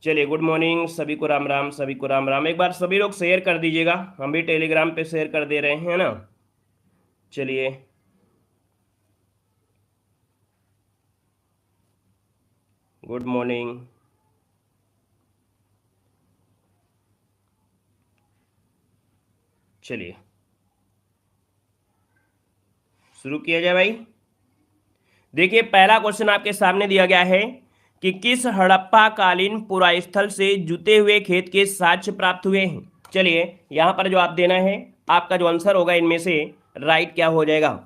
चलिए, good morning सभी को, राम राम, सभी को राम राम। एक बार सभी लोग शेयर कर दीजिएगा, हम भी टेलीग्राम पे शेयर कर दे रहे हैं ना। चलिए, गुड मॉर्निंग। चलिए शुरू किया जाए भाई। देखिए, पहला क्वेश्चन आपके सामने दिया गया है कि किस हड़प्पा कालीन पुरास्थल से जुते हुए खेत के साक्ष्य प्राप्त हुए हैं। चलिए, यहां पर जो आप देना है, आपका जो आंसर होगा इनमें से राइट क्या हो जाएगा।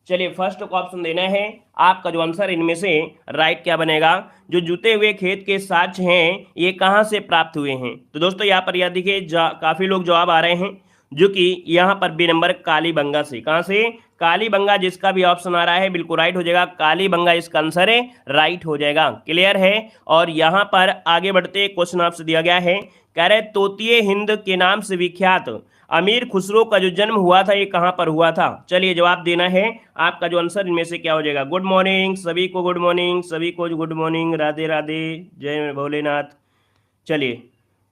चलिए, फर्स्ट को ऑप्शन देना है, आपका जो आंसर इनमें से राइट क्या बनेगा। जो जुते हुए खेत के साक्ष्य हैं ये कहां से प्राप्त हुए हैं। तो दोस्तों यहाँ पर यह देखिए काफी लोग जवाब आ रहे हैं, जो कि यहाँ पर बी नंबर कालीबंगा से। कहां से? कालीबंगा। जिसका भी ऑप्शन आ रहा है बिल्कुल राइट हो जाएगा, कालीबंगा इसका आंसर है, राइट हो जाएगा। क्लियर है। और यहाँ पर आगे बढ़ते क्वेश्चन आपसे दिया गया है, कह रहे तोतिए हिंद के नाम से विख्यात अमीर खुसरो का जो जन्म हुआ था ये कहां पर हुआ था। चलिए जवाब देना है, आपका जो आंसर इनमें से क्या हो जाएगा। गुड मॉर्निंग सभी को, गुड मॉर्निंग सभी को, गुड मॉर्निंग, राधे राधे, जय भोलेनाथ। चलिए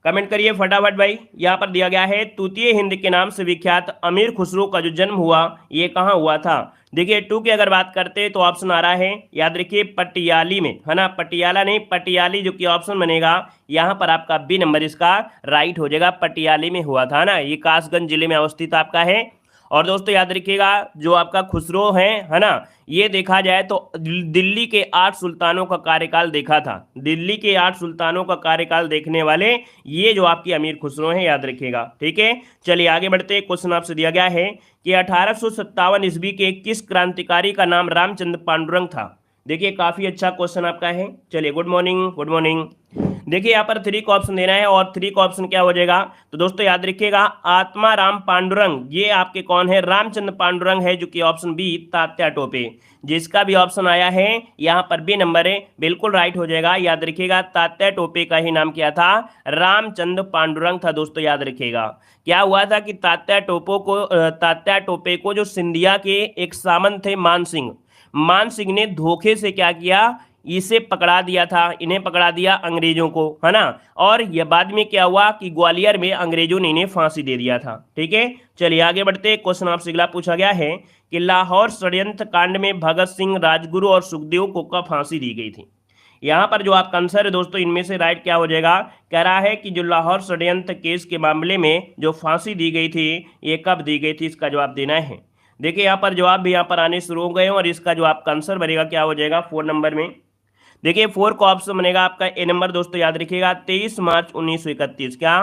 कमेंट करिए फटाफट भाई। यहाँ पर दिया गया है तूतीय हिंद के नाम से विख्यात अमीर खुसरो का जो जन्म हुआ ये कहाँ हुआ था। देखिए टू की अगर बात करते हैं तो ऑप्शन आ रहा है, याद रखिए पटियाली में, है ना, पटियाला नहीं पटियाली, जो कि ऑप्शन बनेगा यहाँ पर आपका बी नंबर इसका राइट हो जाएगा। पटियाली में हुआ था ना, ये कासगंज जिले में अवस्थित आपका है। और दोस्तों याद रखिएगा जो आपका खुसरो है ना, ये देखा जाए तो दिल्ली के 8 सुल्तानों का कार्यकाल देखा था। दिल्ली के 8 सुल्तानों का कार्यकाल देखने वाले ये जो आपकी अमीर खुसरो हैं, याद रखिएगा। ठीक है, चलिए आगे बढ़ते। क्वेश्चन आपसे दिया गया है कि 1857 ईस्वी के किस क्रांतिकारी का नाम रामचंद्र पांडुरंग था। देखिए काफी अच्छा क्वेश्चन आपका है। चलिए गुड मॉर्निंग, गुड मॉर्निंग। देखिए यहाँ पर 3 का ऑप्शन देना है, और 3 का ऑप्शन क्या हो जाएगा। तो दोस्तों याद रखिएगा आत्मा राम पांडुरंग, ये आपके कौन है, रामचंद्र पांडुरंग है, जो कि ऑप्शन बी तात्या टोपे। जिसका भी ऑप्शन आया है यहाँ पर बी नंबर है, बिल्कुल राइट हो जाएगा। याद रखिएगा तात्या टोपे का ही नाम क्या था, रामचंद्र पांडुरंग था। दोस्तों याद रखिएगा क्या हुआ था कि तात्या टोपे को जो सिंधिया के एक सामंत थे मान सिंह ने धोखे से क्या किया, इसे पकड़ा दिया था, इन्हें पकड़ा दिया अंग्रेजों को, है ना। और यह बाद में क्या हुआ कि ग्वालियर में अंग्रेजों ने इन्हें फांसी दे दिया था। ठीक है, चलिए आगे बढ़ते। क्वेश्चन आपसे अगला पूछा गया है कि लाहौर षड्यंत्र कांड में भगत सिंह, राजगुरु और सुखदेव को कब फांसी दी गई थी। यहाँ पर जो आपका आंसर है दोस्तों इनमें से राइट क्या हो जाएगा। कह रहा है कि जो लाहौर षड्यंत्र केस के मामले में जो फांसी दी गई थी ये कब दी गई थी, इसका जवाब देना है। देखिए यहाँ पर जवाब भी यहाँ पर आने शुरू हो गए हैं, और इसका जो आपका आंसर बनेगा क्या हो जाएगा 4 नंबर में। देखिए 4 का ऑप्शन बनेगा आपका ए नंबर। दोस्तों याद रखिएगा 23 मार्च 1931, क्या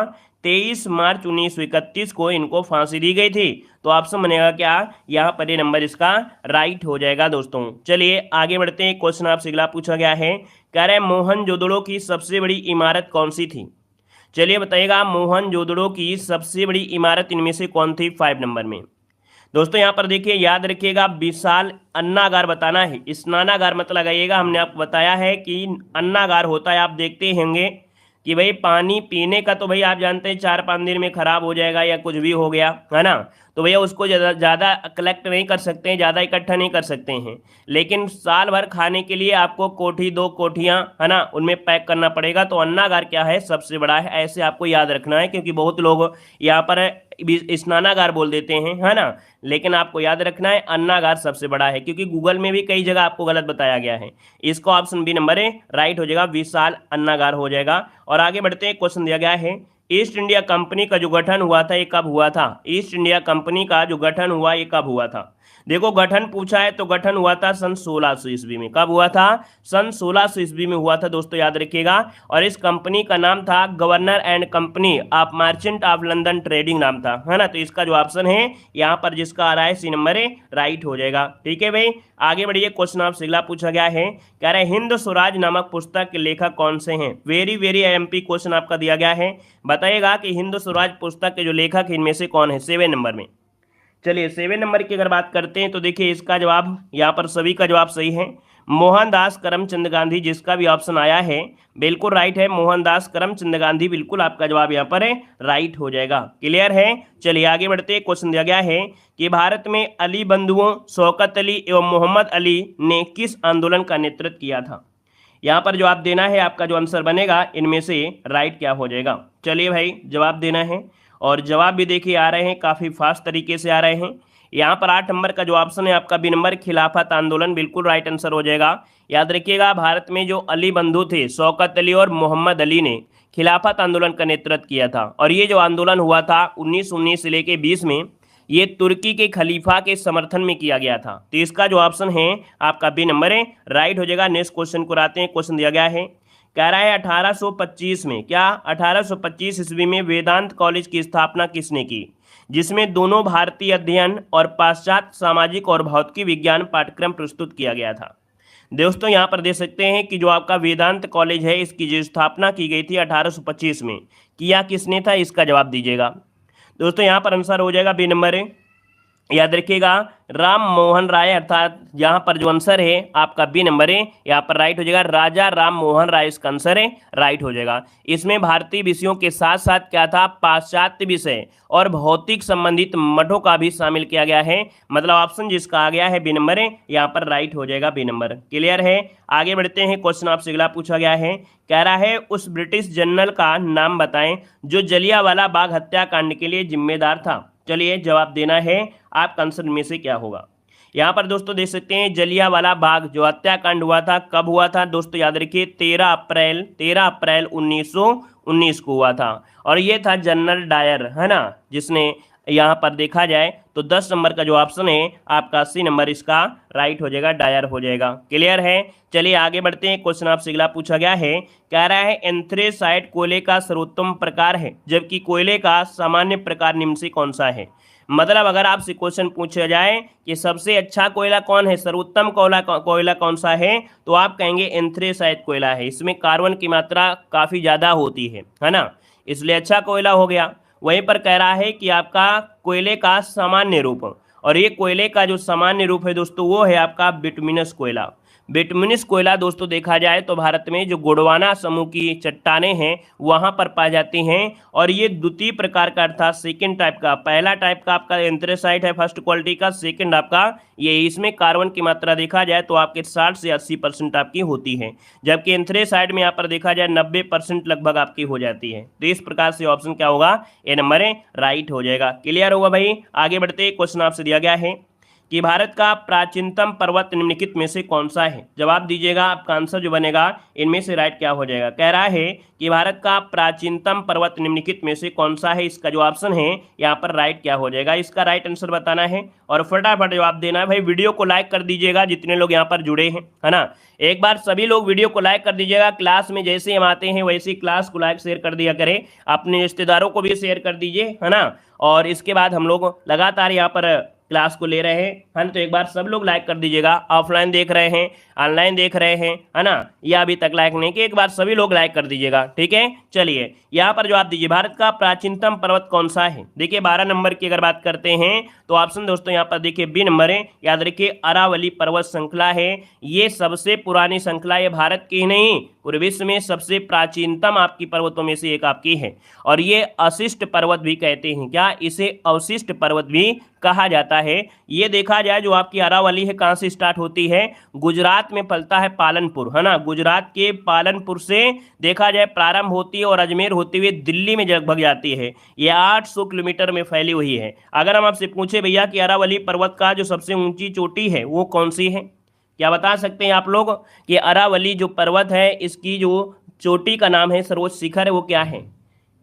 23 मार्च 1931 को इनको फांसी दी गई थी। तो ऑप्शन बनेगा क्या, यहाँ पर ए नंबर इसका राइट हो जाएगा दोस्तों। चलिए आगे बढ़ते हैं। क्वेश्चन आपसे अगला पूछा गया है, कह रहे मोहनजोदड़ो की सबसे बड़ी इमारत कौन सी थी। चलिए बताइएगा मोहनजोदड़ो की सबसे बड़ी इमारत इनमें से कौन थी 5 नंबर में। दोस्तों यहाँ पर देखिए याद रखिएगा विशाल अन्नागार बताना है, स्नानागार मत लगाइएगा। हमने आपको बताया है कि अन्नागार होता है, आप देखते होंगे कि भाई पानी पीने का तो भाई आप जानते हैं 4-5 दिन में खराब हो जाएगा या कुछ भी हो गया, है ना। तो भैया उसको ज़्यादा कलेक्ट नहीं कर सकते हैं, ज़्यादा इकट्ठा नहीं कर सकते हैं, लेकिन साल भर खाने के लिए आपको कोठी 2 कोठियाँ, है ना, उनमें पैक करना पड़ेगा। तो अन्नागार क्या है, सबसे बड़ा है, ऐसे आपको याद रखना है, क्योंकि बहुत लोग यहाँ पर स्नानागार बोल देते हैं, है ना, लेकिन आपको याद रखना है अन्नागार सबसे बड़ा है, क्योंकि गूगल में भी कई जगह आपको गलत बताया गया है। इसका ऑप्शन बी नंबर है राइट हो जाएगा, विशाल अन्नागार हो जाएगा। और आगे बढ़ते हैं। क्वेश्चन दिया गया है ईस्ट इंडिया कंपनी का जो गठन हुआ था ये कब हुआ था। ईस्ट इंडिया कंपनी का जो गठन हुआ ये कब हुआ था। देखो गठन पूछा है तो गठन हुआ था सन 1600 ईस्वी में। कब हुआ था, सन 1600 ईस्वी में हुआ था दोस्तों, याद रखिएगा। और इस कंपनी का नाम था governor and company of merchant of London trading नाम था, है ना। तो इसका जो ऑप्शन है यहाँ पर जिसका आ रहा है सी नंबर है, राइट हो जाएगा। ठीक है भाई, आगे बढ़िए। क्वेश्चन आपसे अगला पूछा गया है, कह रहे हिंद स्वराज नामक पुस्तक के लेखक कौन से हैं। वेरी वेरी एमपी क्वेश्चन आपका दिया गया है, बताइएगा कि हिंद स्वराज पुस्तक के जो लेखक इनमें से कौन है 7 नंबर में। चलिए 7 नंबर की अगर बात करते हैं तो देखिए इसका जवाब यहाँ पर सभी का जवाब सही है, मोहनदास करमचंद गांधी। जिसका भी ऑप्शन आया है बिल्कुल राइट है, मोहनदास करमचंद गांधी, बिल्कुल आपका जवाब यहाँ पर है, राइट हो जाएगा। क्लियर है। चलिए आगे बढ़ते। क्वेश्चन दिया गया है कि भारत में अली बंधुओं शौकत अली एवं मोहम्मद अली ने किस आंदोलन का नेतृत्व किया था। यहाँ पर जो आप देना है, आपका जो आंसर बनेगा इनमें से राइट क्या हो जाएगा। चलिए भाई जवाब देना है, और जवाब भी देखिए आ रहे हैं, काफ़ी फास्ट तरीके से आ रहे हैं। यहाँ पर 8 नंबर का जो ऑप्शन है आपका बी नंबर, खिलाफत आंदोलन, बिल्कुल राइट आंसर हो जाएगा। याद रखिएगा, भारत में जो अली बंधु थे, शौकत अली और मोहम्मद अली ने खिलाफत आंदोलन का नेतृत्व किया था, और ये जो आंदोलन हुआ था 1919 से लेके 20 में, ये तुर्की के खलीफा के समर्थन में किया गया था। तो इसका जो ऑप्शन है आपका बी नंबर है, राइट हो जाएगा। नेक्स्ट क्वेश्चन को आते हैं। क्वेश्चन दिया गया है, कह रहा है 1825 में, क्या 1825 ईस्वी में वेदांत कॉलेज की स्थापना किसने की, जिसमें दोनों भारतीय अध्ययन और पाश्चात्य सामाजिक और भौतिकी विज्ञान पाठ्यक्रम प्रस्तुत किया गया था। दोस्तों यहाँ पर देख सकते हैं कि जो आपका वेदांत कॉलेज है, इसकी जो स्थापना की गई थी 1825 में, किया किसने था, इसका जवाब दीजिएगा। दोस्तों यहाँ पर आंसर हो जाएगा बी नंबर है। याद रखिएगा, राम मोहन राय, अर्थात यहाँ पर जो आंसर है आपका बी नंबर है, यहाँ पर राइट हो जाएगा। राजा राम मोहन राय इसका आंसर है, राइट हो जाएगा। इसमें भारतीय विषयों के साथ साथ क्या था, पाश्चात्य विषय और भौतिक संबंधित मठों का भी शामिल किया गया है। मतलब ऑप्शन जिसका आ गया है बी नंबर है, यहाँ पर राइट हो जाएगा बी नंबर। क्लियर है। आगे बढ़ते हैं। क्वेश्चन आपसे अगला पूछा गया है, कह रहा है उस ब्रिटिश जनरल का नाम बताएं जो जलियांवाला बाग हत्याकांड के लिए जिम्मेदार था। चलिए जवाब देना है, आपका आंसर में से क्या होगा। यहाँ पर दोस्तों देख सकते हैं, जलियांवाला बाग जो हत्याकांड हुआ था, कब हुआ था दोस्तों, याद रखिए 13 अप्रैल 1919 को हुआ था, और ये था जनरल डायर, है ना, जिसने, यहाँ पर देखा जाए तो 10 नंबर का जो ऑप्शन है आपका सी नंबर इसका राइट हो जाएगा, डायर हो जाएगा। क्लियर है। चलिए आगे बढ़ते हैं। क्वेश्चन आपसे अगला पूछा गया है, कह रहा है एंथ्रेसाइट कोयले का सर्वोत्तम प्रकार है, जबकि कोयले का सामान्य प्रकार निम्न से कौन सा है। मतलब अगर आपसे क्वेश्चन पूछा जाए कि सबसे अच्छा कोयला कौन है, सर्वोत्तम कोयला कौन सा है, तो आप कहेंगे एंथ्रेसाइट कोयला है। इसमें कार्बन की मात्रा काफ़ी ज़्यादा होती है ना, इसलिए अच्छा कोयला हो गया। वहीं पर कह रहा है कि आपका कोयले का सामान्य रूप, और ये कोयले का जो सामान्य रूप है दोस्तों, वो है आपका बिटुमिनस कोयला। बिटुमिनस कोयला दोस्तों देखा जाए तो भारत में जो गोंडवाना समूह की चट्टानें हैं वहाँ पर पाई जाती हैं, और ये द्वितीय प्रकार का अर्थात सेकंड टाइप का, पहला टाइप का आपका एंथ्रेसाइट है फर्स्ट क्वालिटी का, सेकंड आपका ये, इसमें कार्बन की मात्रा देखा जाए तो आपके 60 से 80% आपकी होती है, जबकि एंथ्रेसाइट में यहाँ पर देखा जाए 90% लगभग आपकी हो जाती है। तो इस प्रकार से ऑप्शन क्या होगा, ए नंबर है, राइट हो जाएगा। क्लियर होगा भाई। आगे बढ़ते, क्वेश्चन आपसे दिया गया है कि भारत का प्राचीनतम पर्वत निम्नलिखित में से कौन सा है। जवाब दीजिएगा, आपका आंसर जो बनेगा इनमें से राइट क्या हो जाएगा। कह रहा है कि भारत का प्राचीनतम पर्वत निम्नलिखित में से कौन सा है, इसका जो ऑप्शन है यहाँ पर राइट क्या हो जाएगा, इसका राइट आंसर बताना है और फटाफट जवाब देना है। भाई वीडियो को लाइक कर दीजिएगा जितने लोग यहाँ पर जुड़े हैं, है ना। एक बार सभी लोग वीडियो को लाइक कर दीजिएगा। क्लास में जैसे हम आते हैं वैसे ही क्लास को लाइक शेयर कर दिया करें, अपने रिश्तेदारों को भी शेयर कर दीजिए, है ना। और इसके बाद हम लोग लगातार यहाँ पर क्लास को ले रहे हैं, है ना। तो एक बार सब लोग लाइक कर दीजिएगा, ऑफलाइन देख रहे हैं, ऑनलाइन देख रहे हैं, है ना, या अभी तक लाइक नहीं किए, एक बार सभी लोग लाइक कर दीजिएगा, ठीक है। चलिए यहाँ पर जवाब दीजिए, भारत का प्राचीनतम पर्वत कौन सा है। देखिए 12 नंबर की अगर बात करते हैं तो ऑप्शन दोस्तों यहाँ पर देखिए बी नंबर है। याद रखिए अरावली पर्वत श्रृंखला है, ये सबसे पुरानी श्रृंखला, ये भारत की ही नहीं पूरे विश्व में सबसे प्राचीनतम आपकी पर्वतों में से एक आपकी है, और ये अशिष्ट पर्वत भी कहते हैं। क्या, इसे अवशिष्ट पर्वत भी कहा जाता है। ये देखा जाए जो आपकी अरावली है कहाँ से स्टार्ट होती है, गुजरात में पलता है पालनपुर, है ना, गुजरात के पालनपुर से देखा जाए प्रारंभ होती है और अजमेर होती हुई दिल्ली में लगभग जाती है। ये 800 किलोमीटर में फैली हुई है। अगर हम आपसे पूछे भैया कि अरावली पर्वत का जो सबसे ऊंची चोटी है वो कौन सी है, क्या बता सकते हैं आप लोग कि अरावली जो पर्वत है इसकी जो चोटी का नाम है, सर्वोच्च शिखर है, वो क्या है,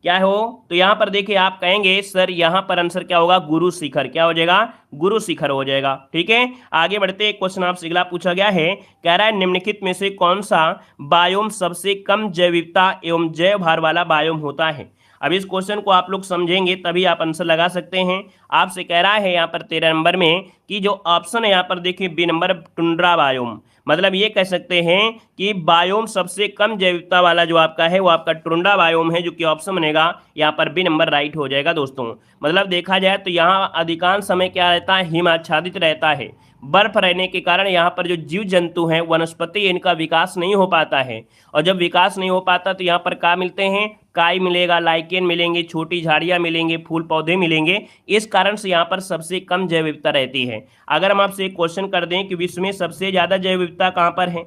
क्या हो। तो यहाँ पर देखिए आप कहेंगे सर यहाँ पर आंसर क्या होगा, गुरु शिखर। क्या हो जाएगा, गुरु शिखर हो जाएगा, ठीक है। आगे बढ़ते, क्वेश्चन आपसे अगला पूछा गया है, कह रहा है निम्नलिखित में से कौन सा बायोम सबसे कम जैव विविधता एवं जैव भार वाला बायोम होता है। अब इस क्वेश्चन को आप लोग समझेंगे तभी आप आंसर लगा सकते हैं। आपसे कह रहा है यहाँ पर 13 नंबर में कि जो ऑप्शन है यहाँ पर देखिए बी नंबर टुंड्रा बायोम, मतलब ये कह सकते हैं कि बायोम सबसे कम जैविकता वाला जो आपका है वो आपका टुंड्रा बायोम है, जो कि ऑप्शन बनेगा यहाँ पर बी नंबर राइट हो जाएगा दोस्तों। मतलब देखा जाए तो यहाँ अधिकांश समय क्या रहता है, हिम आच्छादित रहता है। बर्फ रहने के कारण यहाँ पर जो जीव जंतु हैं, वनस्पति, इनका विकास नहीं हो पाता है, और जब विकास नहीं हो पाता तो यहाँ पर क्या मिलते हैं, काई मिलेगा, लाइकेन मिलेंगे, छोटी झाड़ियाँ मिलेंगे, फूल पौधे मिलेंगे। इस कारण से यहाँ पर सबसे कम जैव विविधता रहती है। अगर हम आपसे एक क्वेश्चन कर दें कि विश्व में सबसे ज़्यादा जैव विविधता कहाँ पर है,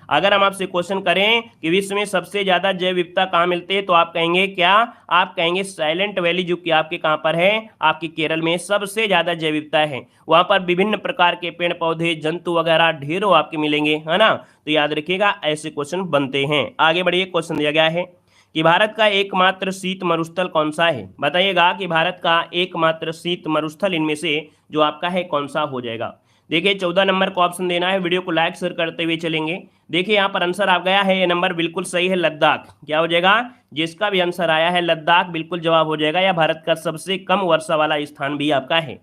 अगर हम आपसे क्वेश्चन करें कि विश्व में सबसे ज्यादा जैव विविधता कहाँ मिलती है, तो आप कहेंगे क्या? आप कहेंगे साइलेंट वैली, जो कि आपके कहाँ पर है? आपके केरल में सबसे ज्यादा जैव विविधता है। वहां पर विभिन्न प्रकार के पेड़ पौधे, जंतु वगैरह ढेरों आपके मिलेंगे, है ना। तो याद रखिएगा, ऐसे क्वेश्चन बनते हैं। आगे बढ़िए, क्वेश्चन दिया गया है कि भारत का एकमात्र शीत मरुस्थल कौन सा है? बताइएगा कि भारत का एकमात्र शीत मरुस्थल इनमें से जो आपका है कौन सा हो जाएगा। देखिए 14 नंबर को ऑप्शन देना है। वीडियो को लाइक शेयर करते हुए चलेंगे। देखिए यहाँ पर आंसर आ गया है, ये नंबर बिल्कुल सही है, लद्दाख। क्या हो जाएगा? जिसका भी आंसर आया है लद्दाख बिल्कुल जवाब हो जाएगा। यह भारत का सबसे कम वर्षा वाला स्थान भी आपका है।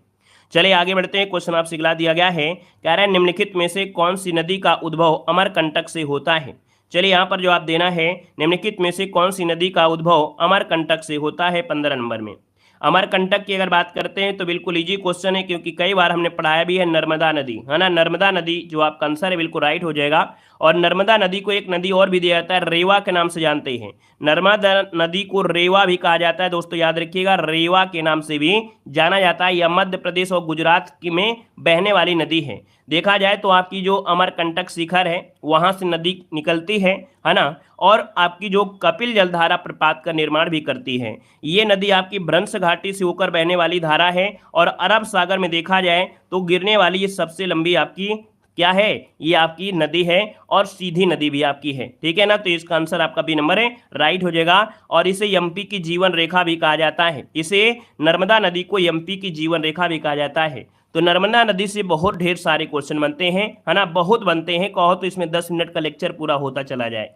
चलिए आगे बढ़ते हैं। क्वेश्चन आपसे गिला दिया गया है, कह रहा है निम्नलिखित में से कौन सी नदी का उद्भव अमरकंटक से होता है? चलिए यहाँ पर जवाब देना है, निम्नलिखित में से कौन सी नदी का उद्भव अमरकंटक से होता है 15 नंबर में। अमरकंटक की अगर बात करते हैं तो बिल्कुल इजी क्वेश्चन है, क्योंकि कई बार हमने पढ़ाया भी है। नर्मदा नदी, है ना, नर्मदा नदी जो आपका आंसर है बिल्कुल राइट हो जाएगा। और नर्मदा नदी को एक नदी और भी दिया जाता है, रेवा के नाम से जानते हैं। नर्मदा नदी को रेवा भी कहा जाता है दोस्तों, याद रखिएगा, रेवा के नाम से भी जाना जाता है। यह मध्य प्रदेश और गुजरात में बहने वाली नदी है। देखा जाए तो आपकी जो अमरकंटक शिखर है वहां से नदी निकलती है ना, और आपकी जो कपिल जलधारा प्रपात का निर्माण भी करती है। ये नदी आपकी भ्रंश घाटी से होकर बहने वाली धारा है, और अरब सागर में देखा जाए तो गिरने वाली ये सबसे लंबी आपकी क्या है? ये आपकी नदी है, और सीधी नदी भी आपकी है, ठीक है ना। तो इसका आंसर आपका बी नंबर है, राइट हो जाएगा। और इसे एमपी की जीवन रेखा भी कहा जाता है। इसे नर्मदा नदी को एमपी की जीवन रेखा भी कहा जाता है। तो नर्मदा नदी से बहुत ढेर सारे क्वेश्चन बनते हैं, है ना, बहुत बनते हैं। कहो तो इसमें 10 मिनट का लेक्चर पूरा होता चला जाए।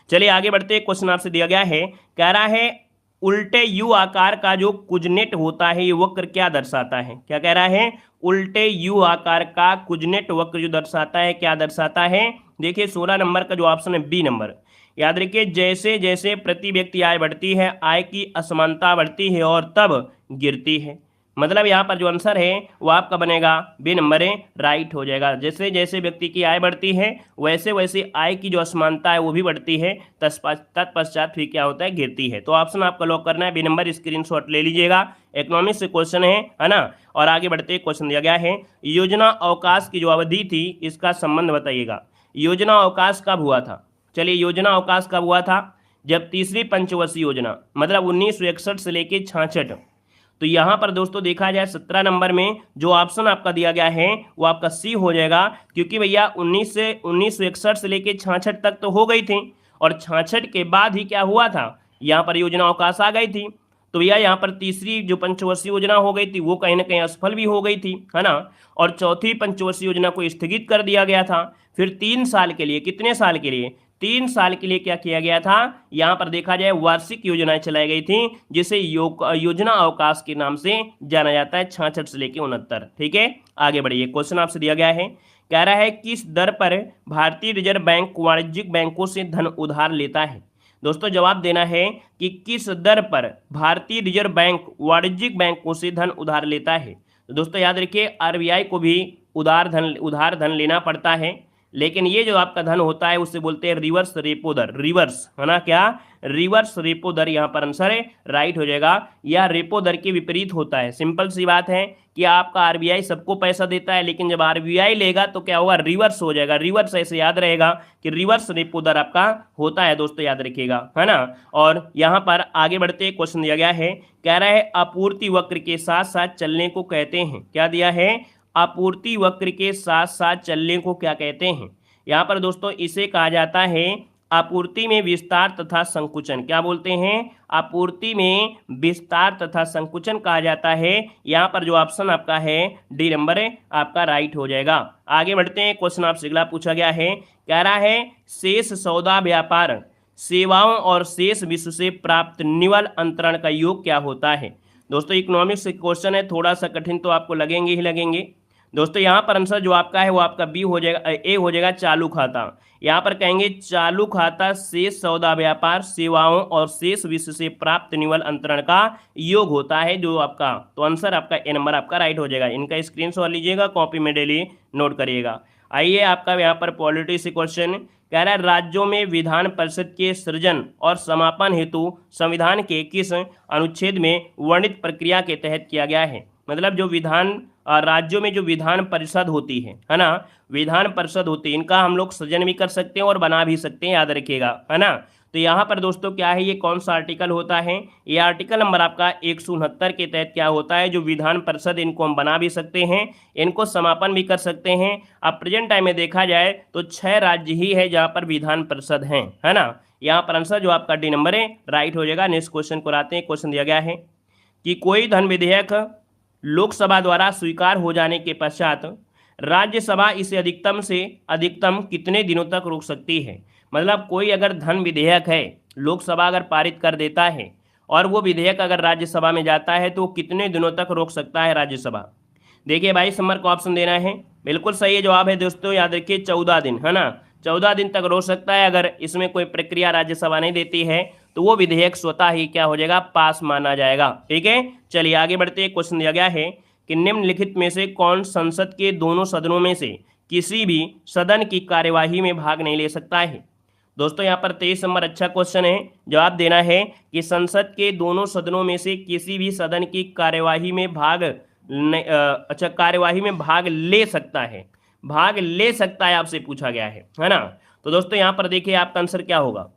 चलिए आगे बढ़ते हैं। क्वेश्चन आपसे दिया गया है, कह रहा है उल्टे यू आकार का जो कुजनेट होता है ये वक्र क्या दर्शाता है? क्या कह रहा है? उल्टे यू आकार का कुजनेट वक्र जो दर्शाता है, क्या दर्शाता है? देखिए 16 नंबर का जो ऑप्शन है बी नंबर। याद रखिए, जैसे जैसे प्रति व्यक्ति आय बढ़ती है, आय की असमानता बढ़ती है और तब गिरती है। मतलब यहाँ पर जो आंसर है वो आपका बनेगा बी नंबर है, राइट हो जाएगा। जैसे जैसे व्यक्ति की आय बढ़ती है वैसे वैसे आय की जो असमानता है वो भी बढ़ती है, तत्पश्चात फिर क्या होता है? गिरती है। तो ऑप्शन आपका लॉक करना है बी नंबर, स्क्रीनशॉट ले लीजिएगा। इकोनॉमिक्स से क्वेश्चन है ना। और आगे बढ़ते क्वेश्चन दिया गया है, योजना अवकाश की जो अवधि थी इसका संबंध बताइएगा। योजना अवकाश कब हुआ था? चलिए योजना अवकाश कब हुआ था? जब तीसरी पंचवर्षीय योजना, मतलब 1961 से लेके 66। तो यहाँ पर दोस्तों देखा जाए 17 नंबर में जो ऑप्शन आपका दिया गया है वो आपका सी हो जाएगा, क्योंकि भैया 1961 से लेके 66 तक तो हो गई थी, और 66 के बाद ही क्या हुआ था? यहाँ पर योजना अवकाश आ गई थी। तो भैया यहाँ पर तीसरी जो पंचवर्षीय योजना हो गई थी वो कहीं ना कहीं असफल भी हो गई थी, है ना। और चौथी पंचवर्षीय योजना को स्थगित कर दिया गया था। फिर 3 साल के लिए, कितने साल के लिए? 3 साल के लिए क्या किया गया था? यहाँ पर देखा जाए वार्षिक योजनाएं चलाई गई थी, जिसे योजना अवकाश के नाम से जाना जाता है, 66 से लेकर 69। ठीक है, आगे बढ़िए। क्वेश्चन आपसे दिया गया है, कह रहा है किस दर पर भारतीय रिजर्व बैंक वाणिज्यिक बैंकों से धन उधार लेता है? दोस्तों जवाब देना है कि किस दर पर भारतीय रिजर्व बैंक वाणिज्यिक बैंकों से धन उधार लेता है। तो दोस्तों याद रखिए, आरबीआई को भी उधार धन लेना पड़ता है, लेकिन ये जो आपका धन होता है उससे बोलते हैं रिवर्स रेपो दर। रिवर्स, है ना, क्या? रिवर्स रेपो दर यहाँ पर आंसर है, राइट हो जाएगा। यह रेपो दर के विपरीत होता है। सिंपल सी बात है कि आपका आरबीआई सबको पैसा देता है, लेकिन जब आरबीआई लेगा तो क्या होगा? रिवर्स हो जाएगा। रिवर्स ऐसे याद रहेगा कि रिवर्स रेपो दर आपका होता है, दोस्तों याद रखिएगा, है ना। और यहाँ पर आगे बढ़ते क्वेश्चन दिया गया है, कह रहा है आपूर्ति वक्र के साथ साथ चलने को कहते हैं। क्या दिया है? आपूर्ति वक्र के साथ साथ चलने को क्या कहते हैं? यहाँ पर दोस्तों इसे कहा जाता है आपूर्ति में विस्तार तथा संकुचन। क्या बोलते हैं? आपूर्ति में विस्तार तथा संकुचन कहा जाता है। यहाँ पर जो ऑप्शन आपका है डी नंबर है, आपका राइट हो जाएगा। आगे बढ़ते हैं। क्वेश्चन आपसे अगला पूछा गया है, कह रहा है शेष सौदा व्यापार सेवाओं और शेष विश्व से प्राप्त निवल अंतरण का योग क्या होता है? दोस्तों इकोनॉमिक्स क्वेश्चन है, थोड़ा सा कठिन तो आपको लगेंगे ही लगेंगे। दोस्तों यहाँ पर आंसर जो आपका है वो आपका बी हो जाएगा, ए हो जाएगा, चालू खाता। यहाँ पर कहेंगे चालू खाता शेष सौदा व्यापार सेवाओं और शेष विश्व से प्राप्त निवल अंतरण का योग होता है जो आपका। तो आंसर आपका ए नंबर आपका राइट हो जाएगा। इनका स्क्रीनशॉट लीजिएगा, कॉपी में डेली नोट करिएगा। आइए आपका यहाँ पर पॉलिटी से क्वेश्चन कह रहा है, राज्यों में विधान परिषद के सृजन और समापन हेतु संविधान के किस अनुच्छेद में वर्णित प्रक्रिया के तहत किया गया है? मतलब जो राज्यों में जो विधान परिषद होती है ना, विधान परिषद होती है, इनका हम लोग सृजन भी कर सकते हैं और बना भी सकते हैं, याद रखिएगा, है ना। तो यहाँ पर दोस्तों क्या है, ये कौन सा आर्टिकल होता है, ये आर्टिकल नंबर आपका 169 के तहत क्या होता है, जो विधान परिषद, इनको हम बना भी सकते हैं, इनको समापन भी कर सकते हैं। अब प्रेजेंट टाइम में देखा जाए तो 6 राज्य ही है जहाँ पर विधान परिषद हैं, है ना। यहाँ पर आंसर जो आपका डी नंबर है राइट हो जाएगा। नेक्स्ट क्वेश्चन को आते हैं। क्वेश्चन दिया गया है कि कोई धन विधेयक लोकसभा द्वारा स्वीकार हो जाने के पश्चात राज्यसभा इसे अधिकतम से अधिकतम कितने दिनों तक रोक सकती है। मतलब कोई अगर धन विधेयक है, लोकसभा अगर पारित कर देता है और वो विधेयक अगर राज्यसभा में जाता है तो कितने दिनों तक रोक सकता है राज्यसभा। देखिए 22 नंबर का ऑप्शन देना है, बिल्कुल सही जवाब है दोस्तों, याद रखिए 14 दिन, है ना, 14 दिन तक रोक सकता है। अगर इसमें कोई प्रक्रिया राज्यसभा नहीं देती है तो वो विधेयक स्वतः ही क्या हो जाएगा, पास माना जाएगा। ठीक है, चलिए आगे बढ़ते हैं। क्वेश्चन दिया गया है कि निम्नलिखित में से कौन संसद के दोनों सदनों में से किसी भी सदन की कार्यवाही में भाग नहीं ले सकता है। दोस्तों यहाँ पर 23 नंबर अच्छा क्वेश्चन है, जवाब देना है कि संसद के दोनों सदनों में से किसी भी सदन की कार्यवाही में कार्यवाही में भाग ले सकता है, भाग ले सकता है आपसे पूछा गया है ना। तो दोस्तों यहाँ पर देखिए आपका आंसर क्या होगा।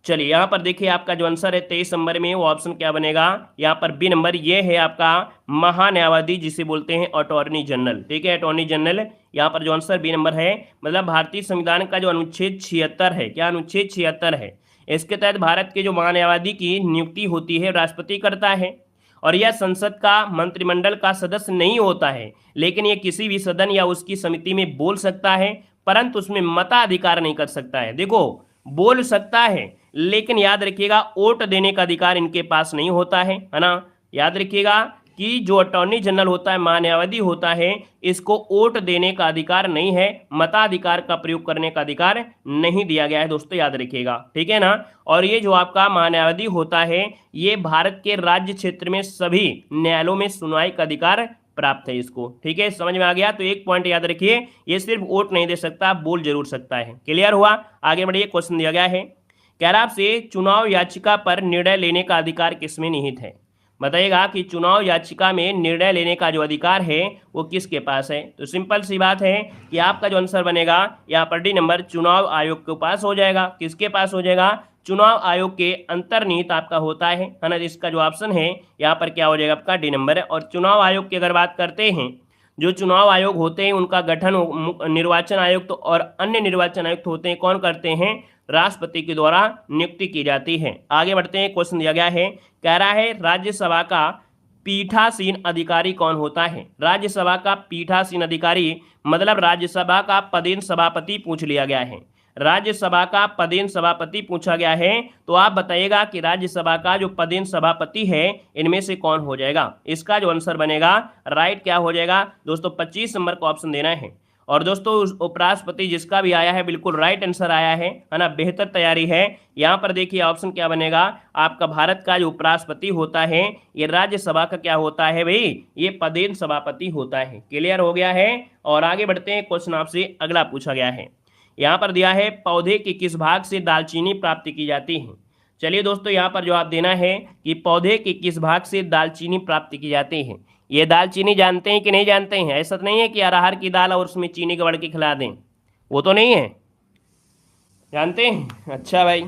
चलिए यहाँ पर देखिए आपका जो आंसर है 23 नंबर में, वो ऑप्शन क्या बनेगा, यहाँ पर बी नंबर, ये है आपका महान्यायवादी, जिसे बोलते हैं अटॉर्नी जनरल। ठीक है, अटॉर्नी जनरल, यहाँ पर जो आंसर बी नंबर है, मतलब भारतीय संविधान का जो अनुच्छेद 76 है, क्या अनुच्छेद 76 है, इसके तहत भारत के जो महान्यायवादी की नियुक्ति होती है राष्ट्रपति करता है, और यह संसद का मंत्रिमंडल का सदस्य नहीं होता है, लेकिन यह किसी भी सदन या उसकी समिति में बोल सकता है, परंतु उसमें मताधिकार नहीं कर सकता है। देखो, बोल सकता है लेकिन याद रखिएगा वोट देने का अधिकार इनके पास नहीं होता है ना। याद रखिएगा कि जो अटॉर्नी जनरल होता है, महान्यायवादी होता है, इसको वोट देने का अधिकार नहीं है, मताधिकार का प्रयोग करने का अधिकार नहीं दिया गया है दोस्तों, याद रखिएगा। ठीक है ना। और ये जो आपका महान्यायवादी होता है, ये भारत के राज्य क्षेत्र में सभी न्यायालयों में सुनवाई का अधिकार प्राप्त है इसको। ठीक है, समझ में आ गया। तो एक पॉइंट याद रखिए, ये सिर्फ वोट नहीं दे सकता, बोल जरूर सकता है। क्लियर हुआ, आगे बढ़िए। क्वेश्चन दिया गया है, कह रहा आपसे चुनाव याचिका पर निर्णय लेने का अधिकार किसमें निहित है। बताइएगा कि चुनाव याचिका में निर्णय लेने का जो अधिकार है वो किसके पास है। तो सिंपल सी बात है कि आपका जो आंसर बनेगा यहाँ पर डी नंबर, चुनाव आयोग के पास हो जाएगा। किसके पास हो जाएगा, चुनाव आयोग के अंतर्निहित आपका होता है ना। इसका जो ऑप्शन है यहाँ पर क्या हो जाएगा, आपका डी नंबर है। और चुनाव आयोग की अगर बात करते हैं, जो चुनाव आयोग होते हैं उनका गठन निर्वाचन आयुक्त और अन्य निर्वाचन आयुक्त होते हैं, कौन करते हैं, राष्ट्रपति के द्वारा नियुक्ति की जाती है। आगे बढ़ते हैं। क्वेश्चन दिया गया है, कह रहा है राज्यसभा का पीठासीन अधिकारी कौन होता है। राज्यसभा का पीठासीन अधिकारी मतलब राज्यसभा का पदेन सभापति पूछ लिया गया है। राज्यसभा का पदेन सभापति पूछा गया है, तो आप बताइएगा कि राज्यसभा का जो पदेन सभापति है इनमें से कौन हो जाएगा। इसका जो आंसर बनेगा राइट क्या हो जाएगा दोस्तों, 25 नंबर का ऑप्शन देना है। और दोस्तों उपराष्ट्रपति जिसका भी आया है बिल्कुल राइट आंसर आया है ना, बेहतर तैयारी है। यहाँ पर देखिए ऑप्शन क्या बनेगा आपका, भारत का जो उपराष्ट्रपति होता है ये राज्यसभा का क्या होता है भाई, ये पदेन सभापति होता है। क्लियर हो गया है। और आगे बढ़ते हैं। क्वेश्चन आपसे अगला पूछा गया है, यहाँ पर दिया है पौधे के किस भाग से दालचीनी प्राप्त की जाती है। चलिए दोस्तों यहाँ पर जवाब देना है कि पौधे के किस भाग से दालचीनी प्राप्त की जाती है। ये दालचीनी जानते हैं कि नहीं जानते हैं। ऐसा तो नहीं है कि अरहर की दाल और उसमें चीनी गड़ के खिला दें, वो तो नहीं है, जानते हैं। अच्छा भाई,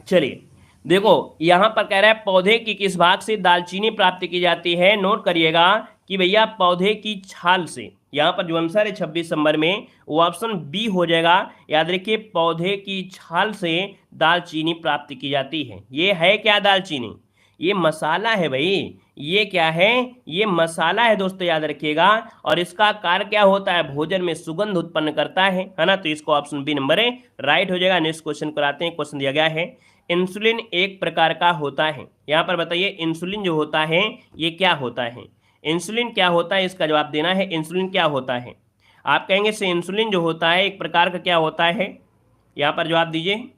चलिए देखो यहाँ पर कह रहा है पौधे की किस भाग से दालचीनी प्राप्त की जाती है। नोट करिएगा कि भैया पौधे की छाल से। यहाँ पर जो आंसर है 26 नंबर में वो ऑप्शन बी हो जाएगा। याद रखिए पौधे की छाल से दालचीनी प्राप्त की जाती है। ये है क्या दालचीनी, ये मसाला है भाई। ये क्या है, ये मसाला है दोस्तों, याद रखिएगा। और इसका कार्य क्या होता है, भोजन में सुगंध उत्पन्न करता है ना। तो इसको ऑप्शन बी नंबर है राइट हो जाएगा। नेक्स्ट क्वेश्चन कराते हैं। क्वेश्चन दिया गया है इंसुलिन एक प्रकार का होता है। यहाँ पर बताइए इंसुलिन जो होता है ये क्या होता है। इंसुलिन क्या होता है, इसका जवाब देना है। इंसुलिन क्या होता है, आप कहेंगे से इंसुलिन जो होता है एक प्रकार का क्या होता है, यहाँ पर जवाब दीजिए।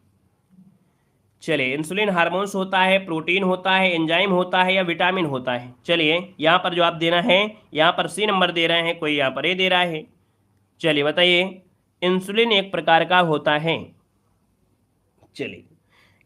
चलिए इंसुलिन हार्मोन्स होता है, प्रोटीन होता है, एंजाइम होता है या विटामिन होता है। चलिए यहाँ पर जवाब देना है, यहाँ पर सी नंबर दे रहे हैं, कोई यहाँ पर ए दे रहा है। चलिए बताइए इंसुलिन एक प्रकार का होता है। चलिए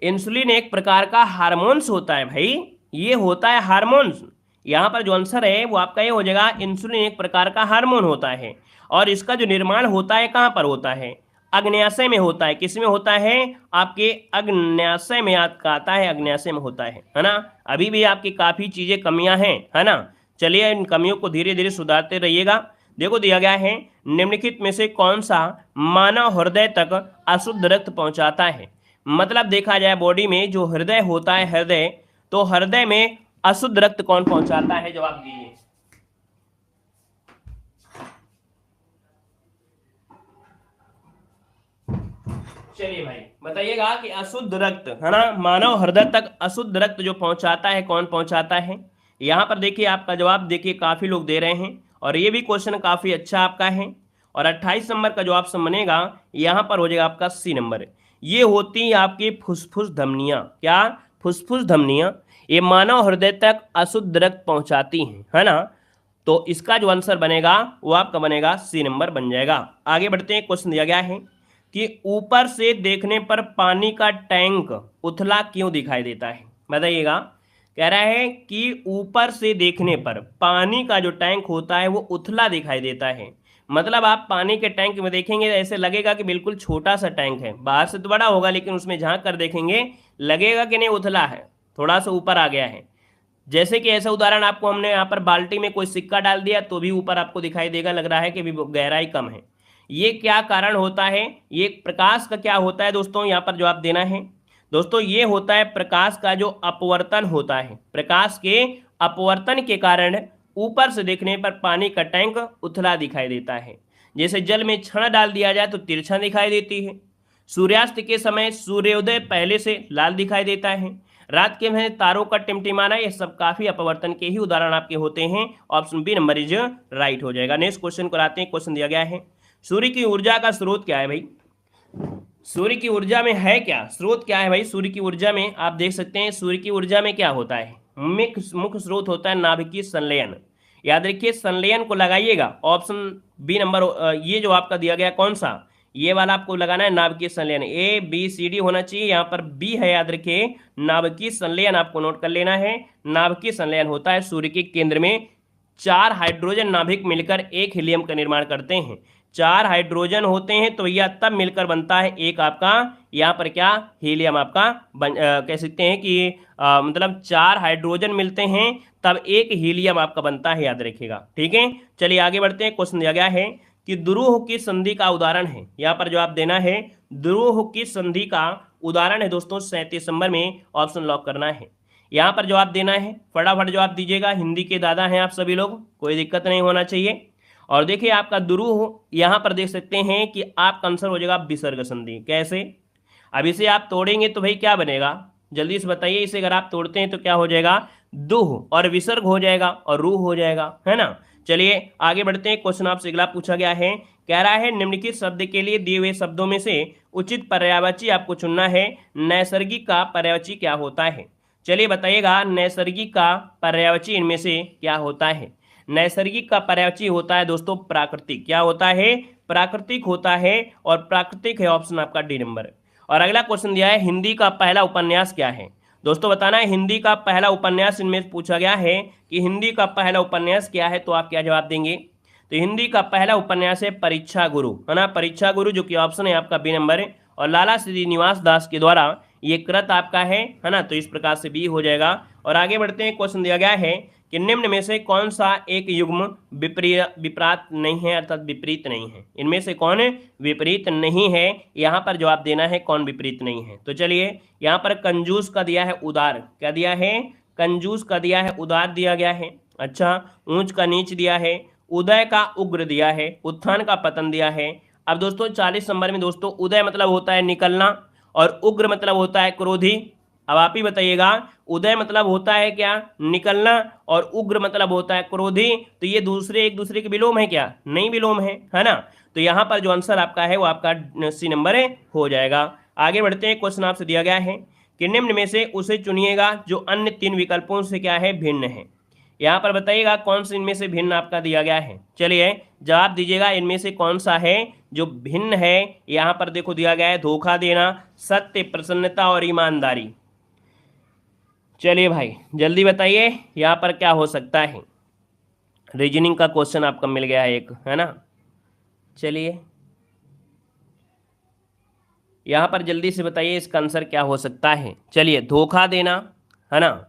इंसुलिन एक प्रकार का हार्मोन्स होता है भाई, ये होता है हार्मोन्स। यहाँ पर जो आंसर है वो आपका ये हो जाएगा, इंसुलिन एक प्रकार का हार्मोन होता है और इसका जो निर्माण होता है कहाँ पर होता है, अग्न्याशय में होता है। किस में होता है, आपके अग्न्याशय में आता है, अग्न्याशय में होता है ना। अभी भी आपकी काफी चीजें कमियां हैं, है ना। चलिए इन कमियों को धीरे धीरे सुधारते रहिएगा। देखो दिया गया है, निम्नलिखित में से कौन सा मानव हृदय तक अशुद्ध रक्त पहुंचाता है। मतलब देखा जाए बॉडी में जो हृदय होता है, हृदय, तो हृदय में अशुद्ध रक्त कौन पहुंचाता है, जवाब दीजिए। चलिए भाई बताइएगा कि अशुद्ध रक्त, है ना, मानव हृदय तक अशुद्ध रक्त जो पहुंचाता है कौन पहुंचाता है। यहां पर देखिए आपका जवाब देखिए काफी लोग दे रहे हैं और ये भी क्वेश्चन काफी अच्छा आपका है। और 28 नंबर का जो ऑप्शन बनेगा यहां पर हो जाएगा आपका सी नंबर। ये होती है आपकी फुसफुस धमनियां। क्या, फुसफुस धमनियां, ये मानव हृदय तक अशुद्ध रक्त पहुंचाती हैं, है ना। तो इसका जो आंसर बनेगा वो आपका बनेगा सी नंबर बन जाएगा। आगे बढ़ते हैं, क्वेश्चन दिया गया है कि ऊपर से देखने पर पानी का टैंक उथला क्यों दिखाई देता है। बताइएगा, कह रहा है कि ऊपर से देखने पर पानी का जो टैंक होता है वो उथला दिखाई देता है। मतलब आप पानी के टैंक में देखेंगे ऐसे लगेगा कि बिल्कुल छोटा सा टैंक है, बाहर से तो बड़ा होगा लेकिन उसमें झांक कर देखेंगे लगेगा कि नहीं उथला है, थोड़ा सा ऊपर आ गया है। जैसे कि ऐसा उदाहरण आपको हमने यहाँ पर बाल्टी में कोई सिक्का डाल दिया तो भी ऊपर आपको दिखाई देगा, लग रहा है कि भी गहराई कम है। ये क्या कारण होता है, ये प्रकाश का क्या होता है दोस्तों, यहाँ पर जवाब देना है। दोस्तों ये होता है प्रकाश का जो अपवर्तन होता है, प्रकाश के अपवर्तन के कारण ऊपर से देखने पर पानी का टैंक उथला दिखाई देता है। जैसे जल में छड़ डाल दिया जाए तो तिरछा दिखाई देती है। सूर्यास्त के समय सूर्योदय पहले से लाल दिखाई देता है। रात के में तारों का टिमटिमाना, ये सब काफी अपवर्तन के ही उदाहरण आपके होते हैं। Option B number is right हो जाएगा। नेक्स्ट क्वेश्चन को आते हैं। क्वेश्चन दिया गया है, सूर्य की ऊर्जा का स्रोत क्या है भाई। सूर्य की ऊर्जा में है क्या, स्रोत क्या है भाई। सूर्य की ऊर्जा में आप देख सकते हैं, सूर्य की ऊर्जा में क्या होता है, मुख्य स्रोत होता है नाभिकीय संलयन। याद रखिए संलयन को लगाइएगा। ऑप्शन बी नंबर, ये जो आपका दिया गया कौन सा, ये वाला आपको लगाना है नाभिकीय संलयन। ए बी सी डी होना चाहिए, यहाँ पर बी है, याद रखिए नाभिकीय संलयन आपको नोट कर लेना है। नाभिकीय संलयन होता है सूर्य के केंद्र में 4 हाइड्रोजन नाभिक मिलकर एक हीलियम का निर्माण करते हैं। 4 हाइड्रोजन होते हैं तो यह तब मिलकर बनता है एक आपका यहाँ पर क्या, हीलियम आपका कह सकते हैं कि मतलब 4 हाइड्रोजन मिलते हैं तब एक हीलियम आपका बनता है, याद रखिएगा। ठीक है, चलिए आगे बढ़ते हैं। क्वेश्चन दिया गया है कि द्रुह की संधि का उदाहरण है, यहाँ पर जवाब देना है द्रुह की संधि का उदाहरण है दोस्तों 37 नंबर में, ऑप्शन लॉक करना है। यहाँ पर जवाब देना है, फटाफट जवाब दीजिएगा, हिंदी के दादा हैं आप सभी लोग, कोई दिक्कत नहीं होना चाहिए। और देखिए आपका द्रुह यहाँ पर देख सकते हैं कि आपका आंसर हो जाएगा विसर्ग संधि। कैसे, अब इसे आप तोड़ेंगे तो भाई क्या बनेगा, जल्दी से बताइए। इसे अगर आप तोड़ते हैं तो क्या हो जाएगा, दुह और विसर्ग हो जाएगा और रूह हो जाएगा, है ना। चलिए आगे बढ़ते हैं। क्वेश्चन आपसे अगला पूछा गया है, कह रहा है निम्नलिखित शब्द के लिए दिए हुए शब्दों में से उचित पर्यायवाची आपको चुनना है। नैसर्गिक का पर्यायवाची क्या होता है। चलिए बताइएगा नैसर्गिक का पर्यायवाची इनमें से क्या होता है। नैसर्गिक का पर्यायवाची होता है दोस्तों प्राकृतिक। क्या होता है, प्राकृतिक होता है, और प्राकृतिक है ऑप्शन आपका डी नंबर। और अगला क्वेश्चन दिया है, हिंदी का पहला उपन्यास क्या है। दोस्तों बताना है हिंदी का पहला उपन्यास, इनमें पूछा गया है कि हिंदी का पहला उपन्यास क्या है, तो आप क्या जवाब देंगे। तो हिंदी का पहला उपन्यास है परीक्षा गुरु, है ना, परीक्षा गुरु, जो कि ऑप्शन है आपका बी नंबर। और लाला श्रीनिवास दास के द्वारा ये कृत आपका है ना, तो इस प्रकार से बी हो जाएगा। और आगे बढ़ते हैं। क्वेश्चन दिया गया है कि निम्न में से कौन सा एक युग्म विपरीत नहीं है, अर्थात विपरीत नहीं है। इनमें से कौन विपरीत नहीं है, यहाँ पर जवाब देना है कौन विपरीत नहीं है। तो चलिए यहाँ पर कंजूस का दिया है उदार, क्या दिया है, कंजूस का दिया है उदार दिया गया है। अच्छा, ऊंच का नीच दिया है, उदय का उग्र दिया है, उत्थान का पतन दिया है। अब दोस्तों 40 नंबर में दोस्तों उदय मतलब होता है निकलना और उग्र मतलब होता है क्रोधी। अब आप ही बताइएगा, उदय मतलब होता है क्या, निकलना, और उग्र मतलब होता है क्रोधी। तो ये दूसरे एक दूसरे के विलोम है क्या, नहीं विलोम है ना। तो यहाँ पर जो आंसर आपका है वो आपका सी नंबर हो जाएगा। आगे बढ़ते हैं। क्वेश्चन आपसे दिया गया है कि निम्न में से उसे चुनिएगा जो अन्य 3 विकल्पों से क्या है, भिन्न है। यहाँ पर बताइएगा कौन से इनमें से भिन्न आपका दिया गया है। चलिए जवाब दीजिएगा, इनमें से कौन सा है जो भिन्न है। यहाँ पर देखो दिया गया है धोखा देना, सत्य, प्रसन्नता और ईमानदारी। चलिए भाई जल्दी बताइए यहाँ पर क्या हो सकता है। रीजनिंग का क्वेश्चन आपका मिल गया है एक, है ना। चलिए यहाँ पर जल्दी से बताइए इसका आंसर क्या हो सकता है। चलिए धोखा देना, है ना।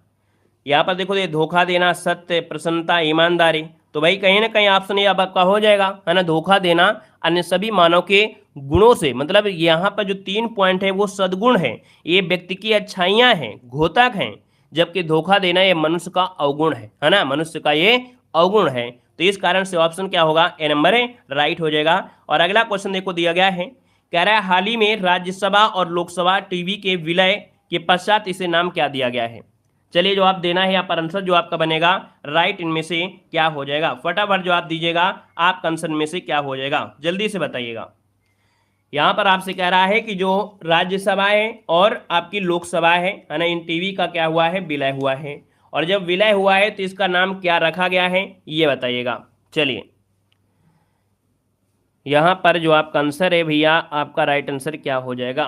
यहाँ पर देखो ये धोखा देना, सत्य, प्रसन्नता, ईमानदारी। तो भाई कहीं ना कहीं ऑप्शन ये अब आपका हो जाएगा, है ना। धोखा देना अन्य सभी मानव के गुणों से, मतलब यहाँ पर जो 3 पॉइंट है वो सद्गुण है, ये व्यक्ति की अच्छाइयाँ हैं, घोतक हैं। जबकि धोखा देना ये मनुष्य का अवगुण है ना, मनुष्य का ये अवगुण है। तो इस कारण से ऑप्शन क्या होगा, ए नंबर है, राइट हो जाएगा। और अगला क्वेश्चन देखो दिया गया है, कह रहा है हाल ही में राज्यसभा और लोकसभा टीवी के विलय के पश्चात इसे नाम क्या दिया गया है। चलिए जवाब देना है यहाँ पर, आंसर जो आपका बनेगा राइट इनमें से क्या हो जाएगा। फटाफट जवाब दीजिएगा, आपका आंसर में से क्या हो जाएगा, जल्दी से बताइएगा। यहाँ पर आपसे कह रहा है कि जो राज्यसभा है और आपकी लोकसभा है ना, इन टीवी का क्या हुआ है, विलय हुआ है। और जब विलय हुआ है तो इसका नाम क्या रखा गया है, ये बताइएगा। चलिए यहाँ पर जो आपका आंसर है भैया, आपका राइट आंसर क्या हो जाएगा,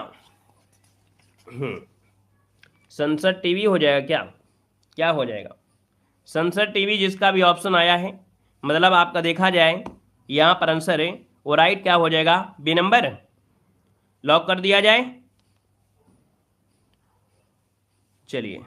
संसद टीवी हो जाएगा। क्या हो जाएगा, संसद टीवी जिसका भी ऑप्शन आया है, मतलब आपका देखा जाए यहाँ पर आंसर है वो राइट क्या हो जाएगा, बी नंबर। लॉक कर दिया जाए। चलिए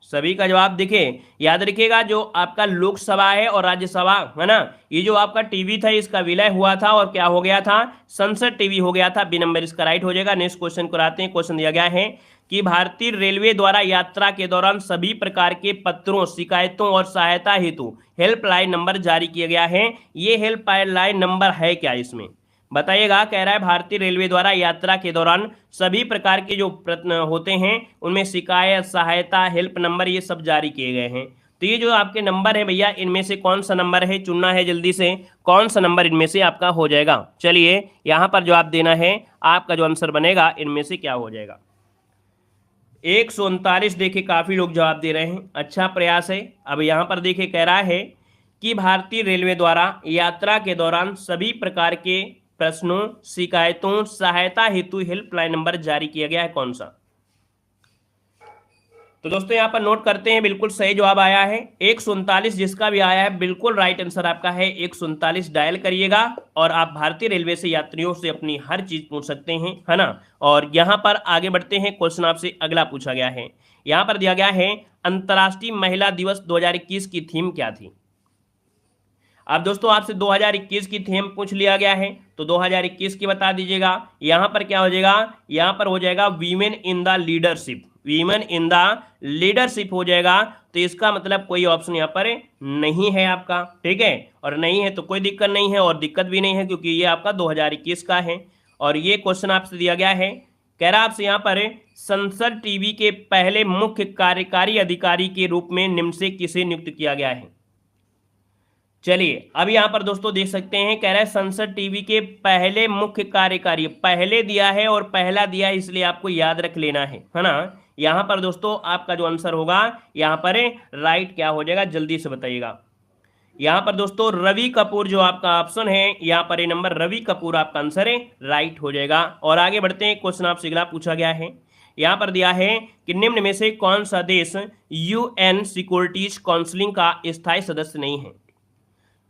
सभी का जवाब देखिए, याद रखिएगा जो आपका लोकसभा है और राज्यसभा है ना, ये जो आपका टीवी था इसका विलय हुआ था और क्या हो गया था, संसद टीवी हो गया था। बी नंबर इसका राइट हो जाएगा। नेक्स्ट क्वेश्चन को आते हैं। क्वेश्चन दिया गया है कि भारतीय रेलवे द्वारा यात्रा के दौरान सभी प्रकार के पत्रों, शिकायतों और सहायता हेतु हेल्पलाइन नंबर जारी किया गया है। ये हेल्पलाइन नंबर है क्या, इसमें बताइएगा। कह रहा है भारतीय रेलवे द्वारा यात्रा के दौरान सभी प्रकार के जो प्रश्न होते हैं उनमें शिकायत, सहायता, हेल्प नंबर ये सब जारी किए गए हैं। तो ये जो आपके नंबर है भैया, इनमें से कौन सा नंबर है, चुनना है जल्दी से, कौन सा नंबर इनमें से आपका हो जाएगा। चलिए यहाँ पर जवाब देना है, आपका जो आंसर बनेगा इनमें से क्या हो जाएगा। 139 देखिए काफ़ी लोग जवाब दे रहे हैं, अच्छा प्रयास है। अब यहाँ पर देखिए कह रहा है कि भारतीय रेलवे द्वारा यात्रा के दौरान सभी प्रकार के प्रश्नों, शिकायतों, सहायता हेतु हेल्पलाइन नंबर जारी किया गया है, कौन सा। तो दोस्तों यहाँ पर नोट करते हैं, बिल्कुल सही जवाब आया है 139, जिसका भी आया है बिल्कुल राइट आंसर आपका है 139। डायल करिएगा और आप भारतीय रेलवे से यात्रियों से अपनी हर चीज पूछ सकते हैं, है ना। और यहाँ पर आगे बढ़ते हैं, क्वेश्चन आपसे अगला पूछा गया है। यहाँ पर दिया गया है अंतर्राष्ट्रीय महिला दिवस 2021 की थीम क्या थी। अब दोस्तों आपसे 2021 की थीम पूछ लिया गया है, तो 2021 की बता दीजिएगा। यहाँ पर क्या हो जाएगा, यहाँ पर हो जाएगा women in the leadership, women in the leadership हो जाएगा। तो इसका मतलब कोई ऑप्शन यहाँ पर नहीं है आपका, ठीक है। और नहीं है तो कोई दिक्कत नहीं है, और दिक्कत भी नहीं है क्योंकि ये आपका 2021 का है। और ये क्वेश्चन आपसे दिया गया है, कह रहा आपसे यहाँ पर संसद टीवी के पहले मुख्य कार्यकारी अधिकारी के रूप में निम्न से किसे नियुक्त किया गया है। चलिए अब यहाँ पर दोस्तों देख सकते हैं, कह रहा है संसद टीवी के पहले मुख्य कार्यकारी, पहले दिया है और पहला दिया है, इसलिए आपको याद रख लेना है ना। यहाँ पर दोस्तों आपका जो आंसर होगा यहाँ पर राइट क्या हो जाएगा, जल्दी से बताइएगा। यहाँ पर दोस्तों रवि कपूर जो आपका ऑप्शन है, यहाँ पर ये नंबर रवि कपूर आपका आंसर है, राइट हो जाएगा। और आगे बढ़ते हैं, क्वेश्चन आपसे अगला पूछा गया है। यहाँ पर दिया है कि निम्न में से कौन सा देश UN सिक्योरिटीज काउंसिल का स्थायी सदस्य नहीं है।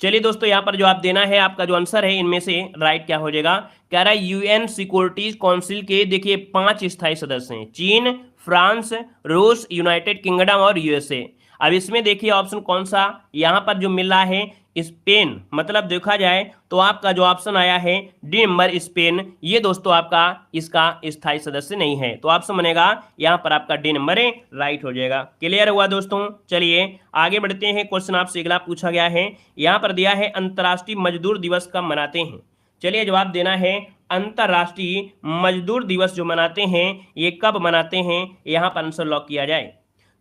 चलिए दोस्तों यहाँ पर जवाब देना है, आपका जो आंसर है इनमें से राइट क्या हो जाएगा। कह रहा है UN सिक्योरिटीज काउंसिल के देखिए 5 स्थायी सदस्य हैं, चीन, फ्रांस, रूस, यूनाइटेड किंगडम और USA। अब इसमें देखिए ऑप्शन कौन सा यहाँ पर जो मिल रहा है, स्पेन। मतलब देखा जाए तो आपका जो ऑप्शन आया है डी नंबर स्पेन, ये दोस्तों आपका इसका स्थायी सदस्य नहीं है। तो ऑप्शन बनेगा यहाँ पर आपका डी नंबर है, राइट हो जाएगा। क्लियर हुआ दोस्तों। चलिए आगे बढ़ते हैं, क्वेश्चन आपसे अगला पूछा गया है। यहाँ पर दिया है अंतर्राष्ट्रीय मजदूर दिवस कब मनाते हैं। चलिए जवाब देना है, अंतर्राष्ट्रीय मजदूर दिवस जो मनाते हैं ये कब मनाते हैं, यहाँ पर आंसर लॉक किया जाए।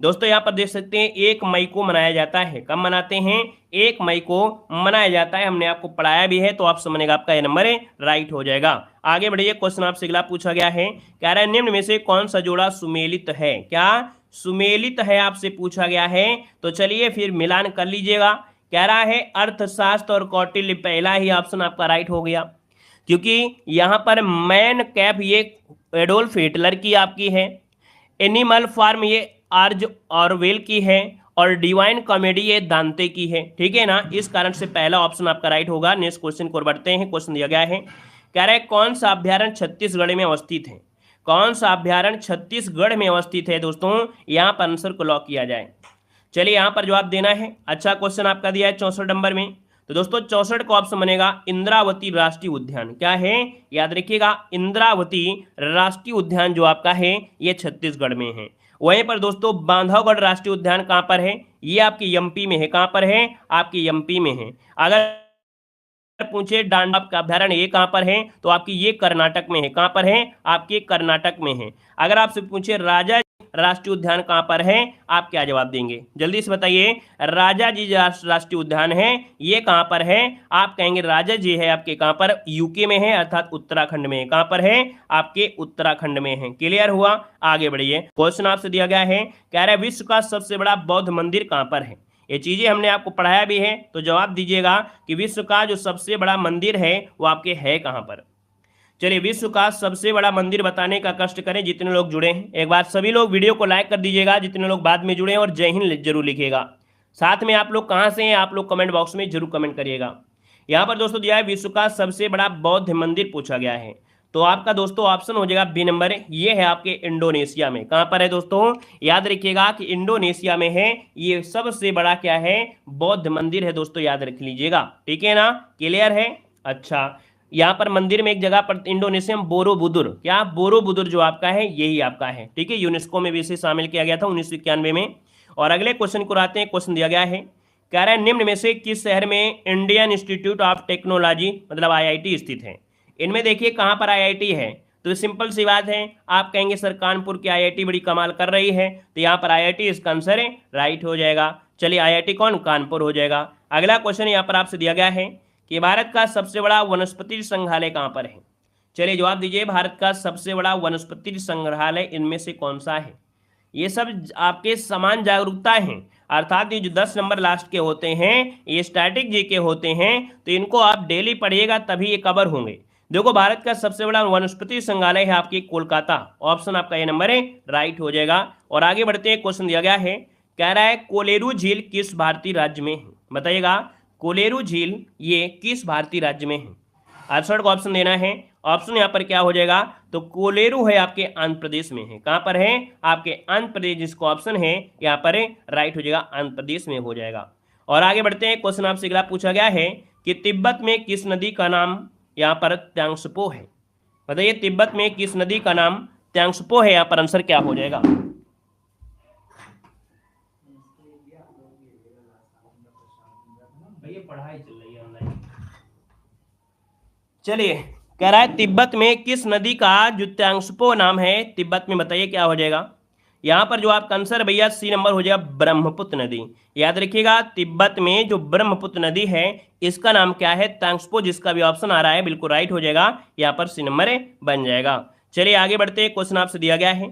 दोस्तों यहाँ पर देख सकते हैं 1 मई को मनाया जाता है। कब मनाते हैं, 1 मई को मनाया जाता है, हमने आपको पढ़ाया भी है। तो ऑप्शन बनेगा आपका ये नंबर है, राइट हो जाएगा। आगे बढ़िए, क्वेश्चन आपसे अगला पूछा गया है, कह रहा है निम्न में से कौन सा जोड़ा सुमेलित है। क्या सुमेलित है आपसे पूछा गया है, तो चलिए फिर मिलान कर लीजिएगा। कह रहा है अर्थशास्त्र और कौटिल्य, पहला ही ऑप्शन आपका राइट हो गया, क्योंकि यहाँ पर मैन कैप ये एडोल्फ हिटलर की आपकी है, एनिमल फार्म ये आर्ज ऑरवेल की है और डिवाइन कॉमेडी ये दांते की है, ठीक है ना। इस कारण से पहला ऑप्शन आपका राइट होगा। नेक्स्ट क्वेश्चन को बढ़ते हैं। क्वेश्चन दिया गया है, कह रहा है कौन सा अभ्यारण्य छत्तीसगढ़ में अवस्थित है। कौन सा अभ्यारण्य छत्तीसगढ़ में अवस्थित है दोस्तों, यहाँ पर आंसर को लॉक किया जाए। चलिए यहाँ पर जवाब देना है। अच्छा क्वेश्चन आपका दिया है 64 नंबर में, तो दोस्तों 64 का ऑप्शन बनेगा इंद्रावती राष्ट्रीय उद्यान। क्या है, याद रखिएगा, इंद्रावती राष्ट्रीय उद्यान जो आपका है ये छत्तीसगढ़ में है। वहीं पर दोस्तों बांधवगढ़ राष्ट्रीय उद्यान कहाँ पर है, ये आपके एमपी में है। कहाँ पर है, आपके एमपी में है। अगर पूछे डांडा का अभ्यारण्य ये कहां पर है, तो आपकी ये कर्नाटक में है। कहां पर है, आपके कर्नाटक में है। अगर आपसे पूछे राजा राष्ट्रीय उद्यान कहां पर है, आप क्या जवाब देंगे, जल्दी से बताइए। राजा जी राष्ट्रीय उद्यान है ये कहां पर है, आप कहेंगे राजा जी है आपके कहां पर, यूके में है, अर्थात उत्तराखंड में है। कहां पर है, आपके उत्तराखंड में है। क्लियर हुआ, आगे बढ़िए। क्वेश्चन आपसे दिया गया है, कह रहा है विश्व का सबसे बड़ा बौद्ध मंदिर कहां पर है। ये चीजें हमने आपको पढ़ाया भी है, तो जवाब दीजिएगा कि विश्व का जो सबसे बड़ा मंदिर है वो आपके है कहां पर। चलिए विश्व का सबसे बड़ा मंदिर बताने का कष्ट करें जितने लोग जुड़े हैं। एक बार सभी लोग वीडियो को लाइक कर दीजिएगा, जितने लोग बाद में जुड़े हैं, और जय हिंद जरूर लिखिएगा। साथ में आप लोग कहां से हैं, आप लोग कमेंट बॉक्स में जरूर कमेंट करिएगा। यहाँ पर दोस्तों दिया है विश्व का सबसे बड़ा बौद्ध मंदिर पूछा गया है, तो आपका दोस्तों ऑप्शन हो जाएगा बी नंबर, ये है आपके इंडोनेशिया में। कहां पर है दोस्तों, याद रखिएगा कि इंडोनेशिया में है ये सबसे बड़ा क्या है, बौद्ध मंदिर है दोस्तों, याद रख लीजिएगा, ठीक है ना। क्लियर है। अच्छा यहाँ पर मंदिर में एक जगह पर इंडोनेशिया में बोरोबुदुर, क्या बोरोबुदुर जो आपका है यही आपका है, ठीक है। यूनेस्को में भी इसे शामिल किया गया था 1991 में। और अगले क्वेश्चन को आते हैं। क्वेश्चन दिया गया है, कह रहा है निम्न में से किस शहर में इंडियन इंस्टीट्यूट ऑफ टेक्नोलॉजी मतलब आईआईटी स्थित है। इनमें देखिए कहां पर आईआईटी है, तो सिंपल सी बात है, आप कहेंगे सर कानपुर की आईआईटी बड़ी कमाल कर रही है, तो यहाँ पर आईआईटी इसका आंसर है राइट हो जाएगा। चलिए आईआईटी कौन, कानपुर हो जाएगा। अगला क्वेश्चन यहाँ पर आपसे दिया गया है कि भारत का सबसे बड़ा वनस्पति संग्रहालय कहाँ पर है। चलिए जवाब दीजिए, भारत का सबसे बड़ा वनस्पति संग्रहालय इनमें से कौन सा है। ये सब आपके समान जागरूकता है, अर्थात ये जो 10 नंबर लास्ट के होते हैं ये स्टैटिक जी के होते हैं, तो इनको आप डेली पढ़िएगा तभी ये कवर होंगे। देखो भारत का सबसे बड़ा वनस्पति संग्रहालय है आपके कोलकाता, ऑप्शन आपका ये नंबर है राइट हो जाएगा। और आगे बढ़ते हैं। क्वेश्चन दिया गया है, कह रहा है कोलेरू झील किस भारतीय राज्य में है, बताइएगा। कोलेरू झील ये किस भारतीय राज्य में है, आंसर को ऑप्शन देना है। ऑप्शन यहाँ पर क्या हो जाएगा, तो कोलेरू है आपके आंध्र प्रदेश में है। कहां पर है, आपके आंध्र प्रदेश, जिसको ऑप्शन है यहाँ पर राइट हो जाएगा, आंध्र प्रदेश में हो जाएगा। और आगे बढ़ते हैं। क्वेश्चन आपसे अगला पूछा गया है कि तिब्बत में किस नदी का नाम यहाँ पर त्यांगसपो है, बताइए तिब्बत में किस नदी का नाम त्यांगसपो है, यहाँ पर आंसर क्या हो जाएगा। पढ़ाई चल रही है ऑनलाइन। चलिए कह रहा है तिब्बत में किस नदी का जो त्यांगसपो नाम है तिब्बत में, बताइए क्या हो जाएगा। यहाँ पर जो आपका आंसर भैया सी नंबर हो जाएगा, ब्रह्मपुत्र नदी। याद रखिएगा तिब्बत में जो ब्रह्मपुत्र नदी है इसका नाम क्या है, त्यांगसपो, जिसका भी ऑप्शन आ रहा है बिल्कुल राइट हो जाएगा, यहाँ पर सी नंबर बन जाएगा। चलिए आगे बढ़ते हैं। क्वेश्चन आपसे दिया गया है,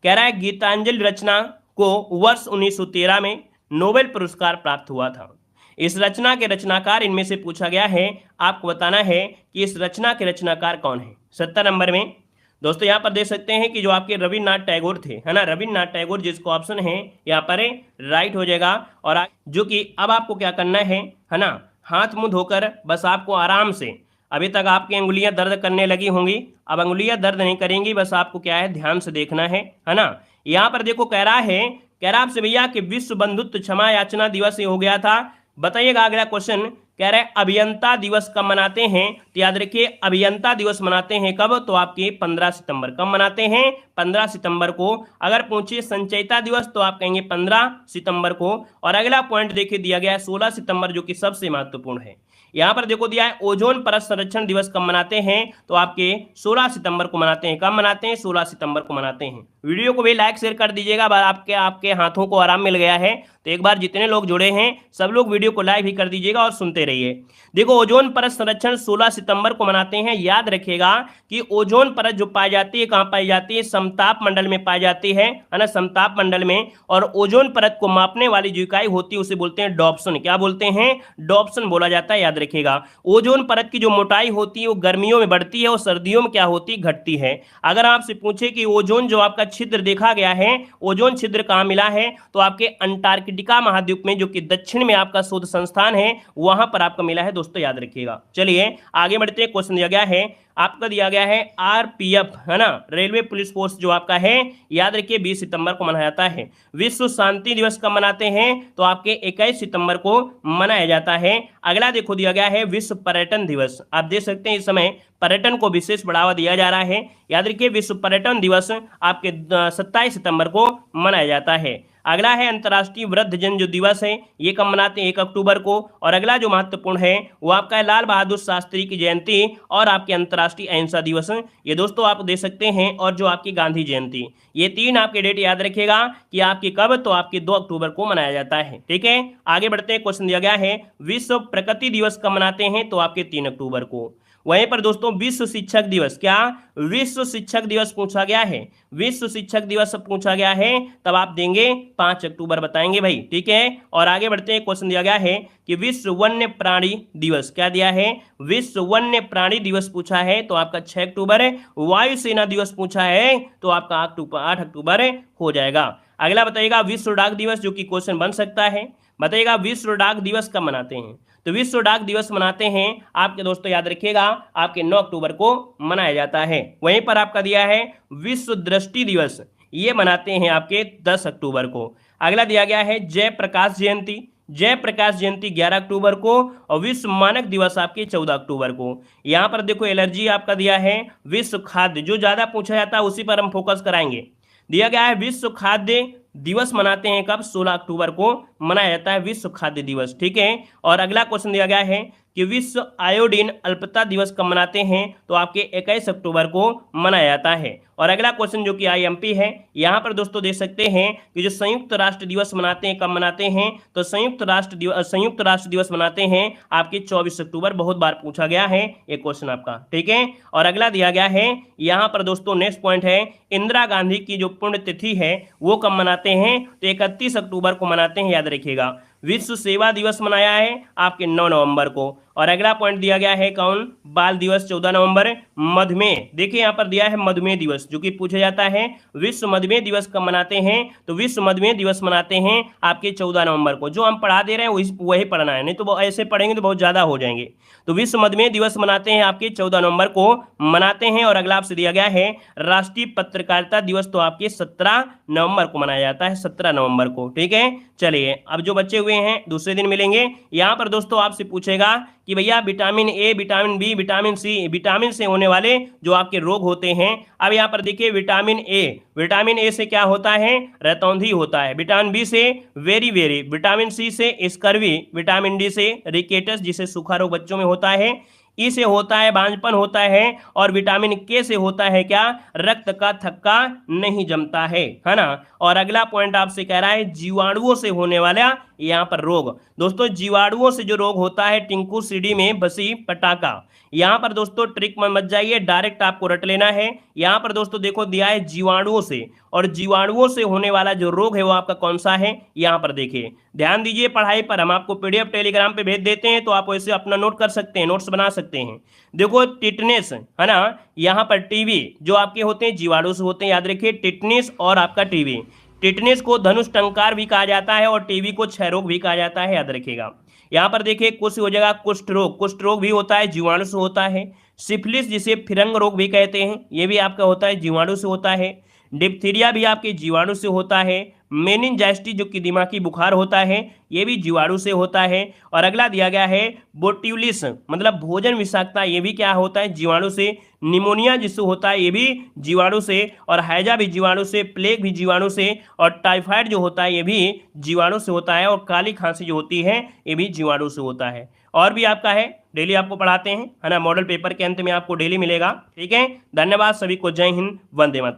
कह रहा है गीतांजलि रचना को वर्ष 1913 में नोबेल पुरस्कार प्राप्त हुआ था। इस रचना के रचनाकार इनमें से पूछा गया है, आपको बताना है कि इस रचना के रचनाकार कौन है। 70 नंबर में दोस्तों यहाँ पर देख सकते हैं कि जो आपके रविन्द्रनाथ टैगोर थे, है ना, रविन्द्रनाथ टैगोर, जिसको ऑप्शन है यहाँ पर राइट हो जाएगा। और जो कि अब आपको क्या करना है ना, हाथ मुंह धोकर बस आपको आराम से, अभी तक आपकी अंगुलियां दर्द करने लगी होंगी, अब अंगुलियां दर्द नहीं करेंगी, बस आपको क्या है ध्यान से देखना है ना। यहाँ पर देखो कह रहा आपसे भैया कि विश्व बंधुत्व क्षमा याचना दिवस हो गया था, बताइएगा। अगला क्वेश्चन कह रहे हैं अभियंता दिवस कब मनाते हैं, तो याद रखिए अभियंता दिवस मनाते हैं कब, तो आपके 15 सितंबर। कब मनाते हैं, 15 सितंबर को। अगर पूछिए संचयिता दिवस तो आप कहेंगे 15 सितंबर को। और अगला पॉइंट देखिए दिया गया है 16 सितंबर, जो कि सबसे महत्वपूर्ण है। यहाँ पर देखो दिया है ओजोन परत संरक्षण दिवस कब मनाते हैं, तो आपके 16 सितंबर को मनाते हैं। कब मनाते हैं, 16 सितंबर को मनाते हैं। वीडियो को भी लाइक शेयर कर दीजिएगा, आपके हाथों को आराम मिल गया है तो एक बार जितने लोग जुड़े हैं सब लोग वीडियो को लाइक भी कर दीजिएगा और सुनते रहिए। देखो ओजोन परत संरक्षण 16 सितंबर को मनाते हैं। याद रखिएगा कि ओजोन परत जो पाई जाती है कहाँ पाई जाती है, समताप मंडल में पाई जाती है ना, समताप मंडल में। और ओजोन परत को मापने वाली जो इकाई होती है उसे बोलते हैं डॉप्सन। क्या बोलते हैं, डॉप्सन बोला जाता है। याद रखिएगा ओजोन परत की जो मोटाई होती है वो गर्मियों में बढ़ती है और सर्दियों में क्या होती है, घटती है। अगर आपसे पूछे कि ओजोन जो आपका छिद्र देखा गया है, ओजोन छिद्र कहाँ मिला है, तो आपके अंटार्कटिका महाद्वीप में, जो कि दक्षिण में आपका शोध संस्थान है, वहां पर आपका मिला है दोस्तों, याद रखिएगा। चलिए आगे बढ़ते हैं। क्वेश्चन दिया गया है, आपका दिया गया है आरपीएफ, है ना, रेलवे पुलिस फोर्स जो आपका है, याद रखिए 20 सितंबर को मनाया जाता है। विश्व शांति दिवस कब मनाते हैं, तो आपके 21 सितंबर को मनाया जाता है। अगला देखो दिया गया है विश्व पर्यटन दिवस। आप देख सकते हैं इस समय पर्यटन को विशेष बढ़ावा दिया जा रहा है। याद रखिए विश्व पर्यटन दिवस आपके 27 सितंबर को मनाया जाता है। अगला है अंतर्राष्ट्रीय वृद्धजन जो दिवस है, ये कब मनाते हैं, 1 अक्टूबर को। और अगला जो महत्वपूर्ण है वो आपका है लाल बहादुर शास्त्री की जयंती और आपके अंतर्राष्ट्रीय अहिंसा दिवस, ये दोस्तों आप दे सकते हैं। और जो आपकी गांधी जयंती, ये 3 आपके डेट याद रखिएगा कि आपकी कब, तो आपकी 2 अक्टूबर को मनाया जाता है। ठीक है, आगे बढ़ते हैं। क्वेश्चन दिया गया है विश्व प्रकृति दिवस कब मनाते हैं, तो आपके 3 अक्टूबर को। वहीं पर दोस्तों विश्व शिक्षक दिवस, क्या विश्व शिक्षक दिवस पूछा गया है, विश्व शिक्षक दिवस पूछा गया है, तब आप देंगे 5 अक्टूबर बताएंगे भाई। ठीक है, और आगे बढ़ते हैं। क्वेश्चन दिया गया है कि विश्व वन्य प्राणी दिवस, क्या दिया है, विश्व वन्य प्राणी दिवस पूछा है, तो आपका 6 अक्टूबर। वायुसेना दिवस पूछा है, तो आपका 8 अक्टूबर हो जाएगा। अगला बताइएगा विश्व डाक दिवस, जो कि क्वेश्चन बन सकता है। बताइएगा विश्व डाक दिवस कब मनाते हैं, तो विश्व डाक दिवस मनाते हैं आपके दोस्तों, याद रखिएगा आपके 9 अक्टूबर को मनाया जाता है। वहीं पर आपका दिया है विश्व दृष्टि दिवस, ये मनाते हैं आपके 10 अक्टूबर को। अगला दिया गया है जयप्रकाश जयंती, जयप्रकाश जयंती 11 अक्टूबर को। और विश्व मानक दिवस आपके 14 अक्टूबर को। यहाँ पर देखो एलर्जी आपका दिया है विश्व खाद्य, जो ज्यादा पूछा जाता है उसी पर हम फोकस कराएंगे। दिया गया है विश्व खाद्य दिवस मनाते हैं कब, 16 अक्टूबर को मनाया जाता है विश्व खाद्य दिवस। ठीक है, और अगला क्वेश्चन दिया गया है कि विश्व आयोडीन अल्पता दिवस कब मनाते हैं, तो आपके 21 अक्टूबर को मनाया जाता है। और अगला क्वेश्चन जो कि आईएमपी है, यहाँ पर दोस्तों देख सकते हैं कि जो संयुक्त राष्ट्र दिवस मनाते हैं कब मनाते हैं, तो संयुक्त राष्ट्र दिवस मनाते हैं आपके 24 अक्टूबर, बहुत बार पूछा गया है ये क्वेश्चन आपका। ठीक है, और अगला दिया गया है यहाँ पर दोस्तों नेक्स्ट पॉइंट है इंदिरा गांधी की जो पुण्यतिथि है वो कब मनाते हैं, तो 31 अक्टूबर को मनाते हैं, याद रखिएगा। विश्व सेवा दिवस मनाया है आपके 9 नवंबर को। और अगला पॉइंट दिया गया है कौन, बाल दिवस 14 नवंबर। मधुमेह, देखिए यहाँ पर दिया है मधुमेह दिवस, जो कि पूछा जाता है विश्व मधुमेह दिवस कब मनाते हैं, तो विश्व मधुमेह दिवस मनाते हैं आपके 14 नवंबर को। जो हम पढ़ा दे रहे हैं वही पढ़ना है, नहीं तो ऐसे पढ़ेंगे तो बहुत ज्यादा हो जाएंगे। तो विश्व मधुमेह दिवस मनाते हैं आपके 14 नवंबर को मनाते हैं। और अगला आपसे दिया गया है राष्ट्रीय पत्रकारिता दिवस, तो आपके 17 नवंबर को मनाया जाता है, 17 नवंबर को। ठीक है, चलिए अब जो बच्चे हुए हैं दूसरे दिन मिलेंगे। यहाँ पर दोस्तों आपसे पूछेगा कि भैया vitamin A, vitamin B, vitamin C, vitamin से होने वाले जो आपके रोग होते हैं। अब यहाँ पर देखिए विटामिन ए से क्या होता है, रतौंधी होता है। विटामिन बी से वेरी, विटामिन सी से स्कर्वी, विटामिन डी से रिकेटस जिसे सूखा रोग बच्चों में होता है, ई से होता है बांझपन होता है, और विटामिन के से होता है क्या, रक्त का थक्का नहीं जमता है ना। और अगला पॉइंट आपसे कह रहा है जीवाणुओं से होने वाला यहाँ पर रोग। दोस्तों जीवाणुओं से जो रोग होता है, टिंकू सीढ़ी में बसी पटाखा, यहाँ पर दोस्तों ट्रिक में मत जाइए, डायरेक्ट आपको रट लेना है। यहाँ पर दोस्तों देखो दिया है जीवाणुओं से, और जीवाणुओं से होने वाला जो रोग है वो आपका कौन सा है, यहाँ पर देखिए ध्यान दीजिए पढ़ाई पर। हम आपको पीडीएफ टेलीग्राम पे भेज देते हैं, तो आप वैसे अपना नोट कर सकते हैं, नोट्स बना सकते हैं। देखो टिटनेस है ना, यहाँ पर टीबी जो आपके होते हैं जीवाणु से होते हैं, याद रखिए टिटनेस और आपका टीबी। टिटनेस को धनुष टंकार भी कहा जाता है, और टीबी को क्षय रोग भी कहा जाता है, याद रखिएगा। यहाँ पर देखिए कुछ हो जाएगा कुष्ठ रोग भी होता है, जीवाणु से होता है। सिफिलिस जिसे फिरंग रोग भी कहते हैं, ये भी आपका होता है, जीवाणु से होता है। डिप्थीरिया भी आपके जीवाणु से होता है। मेनिनजाइटिस जो कि दिमागी बुखार होता है, ये भी जीवाणु से होता है। और अगला दिया गया है बोट्यूलिस मतलब भोजन विषाक्तता, ये भी क्या होता है, जीवाणु से। निमोनिया जिससे होता है ये भी जीवाणु से, और हैजा भी जीवाणु से, प्लेग भी जीवाणु से, और टाइफाइड जो होता है ये भी जीवाणु से होता है, और काली खांसी जो होती है ये भी जीवाणु से होता है। और भी आपका है, डेली आपको पढ़ाते हैं है ना, मॉडल पेपर के अंत में आपको डेली मिलेगा। ठीक है, धन्यवाद सभी को, जय हिंद, वंदे मातरम।